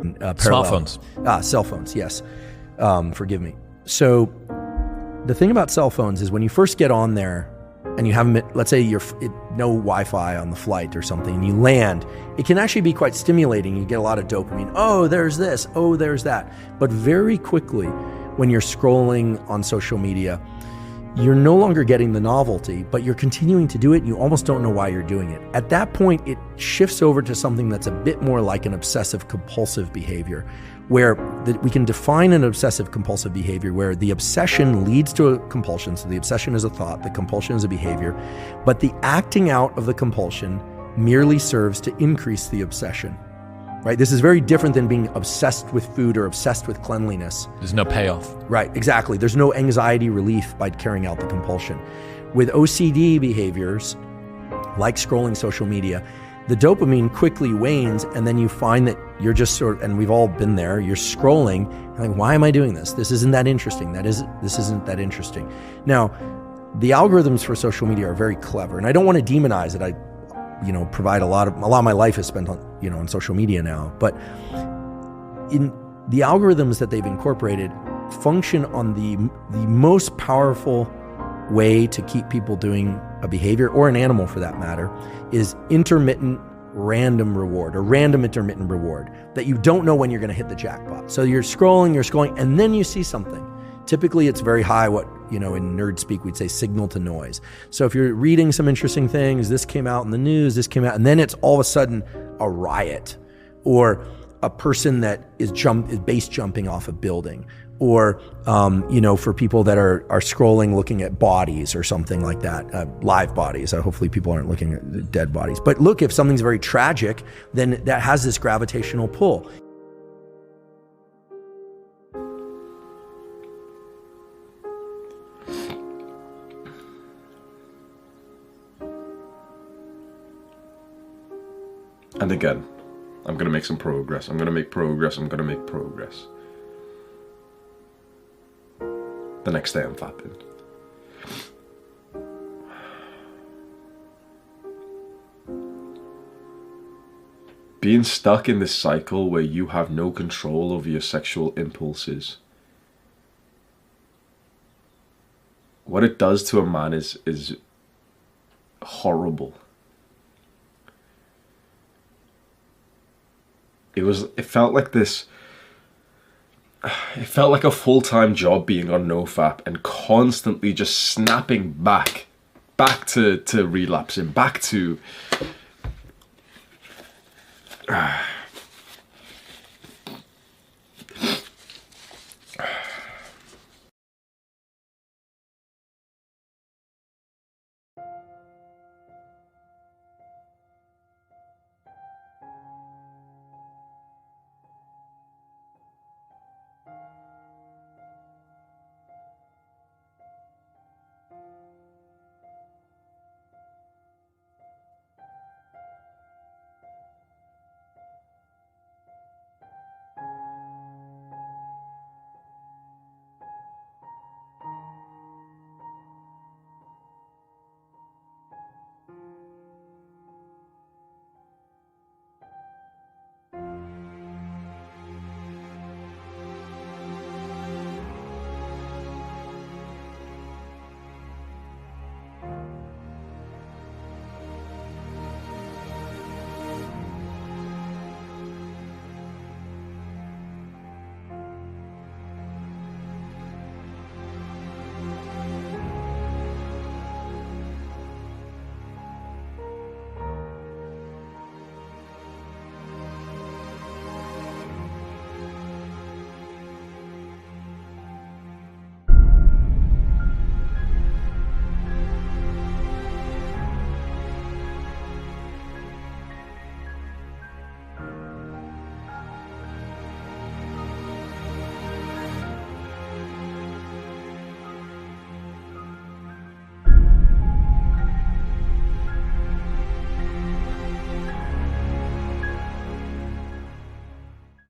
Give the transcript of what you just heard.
Parallel. Smartphones. Cell phones, yes. Forgive me. So the thing about cell phones is when you first get on there and you haven't, let's say you're no Wi-Fi on the flight or something, and you land, it can actually be quite stimulating. You get a lot of dopamine. Oh, there's this. Oh, there's that. But very quickly, when you're scrolling on social media, you're no longer getting the novelty, but you're continuing to do it and you almost don't know why you're doing it. At that point, it shifts over to something that's a bit more like an obsessive compulsive behavior, where we can define an obsessive compulsive behavior where the obsession leads to a compulsion. So the obsession is a thought, the compulsion is a behavior, but the acting out of the compulsion merely serves to increase the obsession. Right? This is very different than being obsessed with food or obsessed with cleanliness. There's no payoff. Right, exactly. There's no anxiety relief by carrying out the compulsion. With OCD behaviors, like scrolling social media, the dopamine quickly wanes, and then you find that you're just sort of, and we've all been there, you're scrolling, and like, why am I doing this? This isn't that interesting. This isn't that interesting. Now, the algorithms for social media are very clever, and I don't want to demonize it. I provide a lot of my life is spent on, on social media now, but in the algorithms that they've incorporated function on the most powerful way to keep people doing a behavior, or an animal for that matter, is intermittent random reward, or random intermittent reward, that you don't know when you're going to hit the jackpot. So you're scrolling, and then you see something. Typically it's very high, what, in nerd speak, we'd say signal to noise. So if you're reading some interesting things, this came out in the news, this came out, and then it's all of a sudden a riot, or a person that is base jumping off a building, or, for people that are scrolling, looking at bodies or something like that, live bodies. Hopefully people aren't looking at dead bodies. But look, if something's very tragic, then that has this gravitational pull. And again, I'm going to make some progress. I'm going to make progress. The next day I'm fapping. Being stuck in this cycle where you have no control over your sexual impulses, what it does to a man is horrible. It felt like a full-time job being on NoFap and constantly just snapping back to relapsing, back to